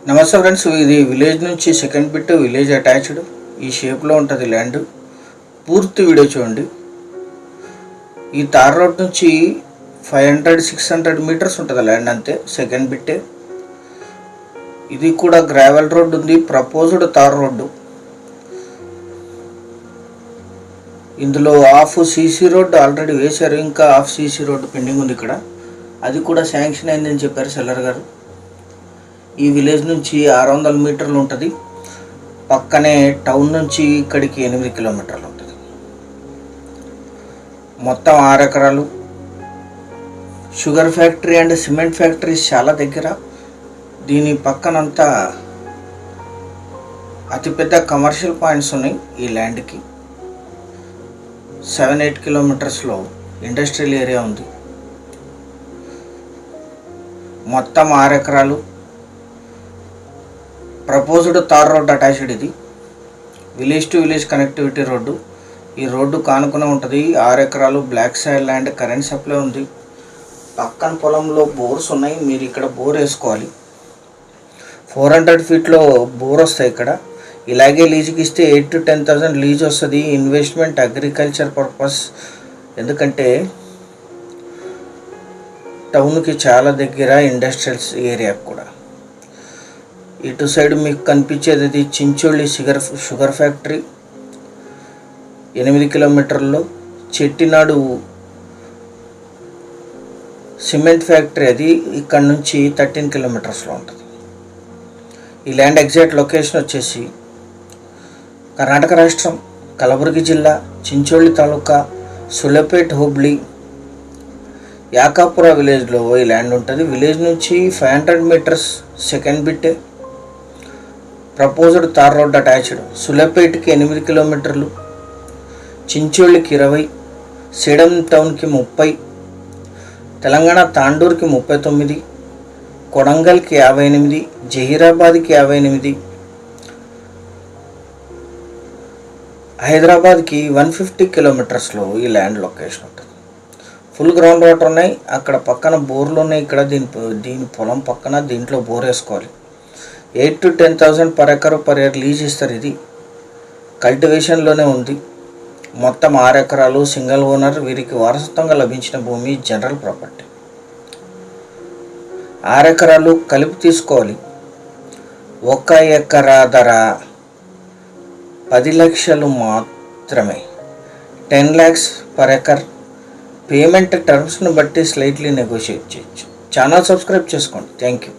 నమస్తే ఫ్రెండ్స్, ఇది విలేజ్ నుంచి సెకండ్ బిట్, విలేజ్ అటాచ్డ్. ఈ షేప్లో ఉంటుంది ల్యాండ్. పూర్తి వీడియో చూడండి. ఈ తార్ రోడ్ నుంచి 500-600 మీటర్స్ ఉంటుంది ల్యాండ్, అంతే. సెకండ్ బిట్టే. ఇది కూడా గ్రావెల్ రోడ్ ఉంది, ప్రపోజ్డ్ తార్ రోడ్డు. ఇందులో హాఫ్ సీసీ రోడ్డు ఆల్రెడీ వేశారు, ఇంకా హాఫ్ సీసీ రోడ్డు పెండింగ్ ఉంది ఇక్కడ. అది కూడా శాంక్షన్ అయిందని చెప్పారు సెల్లర్ గారు. ఈ విలేజ్ నుంచి 600 మీటర్లు ఉంటుంది. పక్కనే టౌన్ నుంచి ఇక్కడికి 8 కిలోమీటర్లు ఉంటుంది. మొత్తం 6 ఎకరాలు. Sugar factory and cement factories చాలా దగ్గర. దీని పక్కనంతా అతిపెద్ద కమర్షియల్ పాయింట్స్ ఉన్నాయి ఈ ల్యాండ్కి. 7-8 కిలోమీటర్స్లో ఇండస్ట్రియల్ ఏరియా ఉంది. మొత్తం 6 ఎకరాలు. Proposed tar road attached. ఇది village to village connectivity road. ఈ రోడ్డు కానుకునే ఉంటుంది. 6 ఎకరాలు black soil land. Current supply ఉంది. పక్కన పొలంలో బోర్స్ ఉన్నాయి. మీరు ఇక్కడ బోర్ వేసుకోవాలి. 400 ఫీట్లో బోర్ వస్తాయి ఇక్కడ. ఇలాగే లీజుకి ఇస్తే 8,000 to 10,000 లీజ్ వస్తుంది. Investment agriculture purpose. ఎందుకంటే టౌన్కి చాలా దగ్గర, ఇండస్ట్రియల్స్ ఏరియా కూడా. ఇటు సైడ్ మీకు కనిపించేది ఇది చించోళ్ళి షుగర్ ఫ్యాక్టరీ 8 కిలోమీటర్లో. చెట్టినాడు సిమెంట్ ఫ్యాక్టరీ అది ఇక్కడ నుంచి 13 కిలోమీటర్స్లో ఉంటుంది. ఈ ల్యాండ్ ఎగ్జాక్ట్ లొకేషన్ వచ్చేసి కర్ణాటక రాష్ట్రం, కలబుర్గి జిల్లా, చించోళ్ళి తాలూకా, సులపేట్ హుబ్లీ, యాకాపుర విలేజ్లో ఈ ల్యాండ్ ఉంటుంది. విలేజ్ నుంచి 500 మీటర్స్ సెకండ్ బిట్టే. Proposed tar road attached. సులపేట్కి 8 కిలోమీటర్లు, చించోళ్ళకి 20, సేడం టౌన్కి 30, తెలంగాణ తాండూరుకి 39, కొడంగల్కి 58, జహీరాబాద్కి 58, హైదరాబాద్కి 150 కిలోమీటర్స్లో ఈ ల్యాండ్ లొకేషన్ ఉంటుంది. ఫుల్ గ్రౌండ్ వాటర్ ఉన్నాయి. అక్కడ పక్కన బోర్లు ఉన్నాయి. ఇక్కడ దీని పొలం పక్కన దీంట్లో బోర్ వేసుకోవాలి. 8,000 to 10,000 per acre per year lease ఇస్తారు. ఇది కల్టివేషన్లోనే ఉంది. మొత్తం 6 ఎకరాలు. Single owner. వీరికి వారసత్వంగా లభించిన భూమి, జనరల్ ప్రాపర్టీ. 6 ఎకరాలు కలిపి తీసుకోవాలి. 1 ఎకరా ధర 10 లక్షలు మాత్రమే. 10 lakhs పర్ ఎకర్. పేమెంట్ టర్మ్స్ను బట్టి స్లైట్లీ నెగోషియేట్ చేయొచ్చు. ఛానల్ సబ్స్క్రైబ్ చేసుకోండి. Thank you.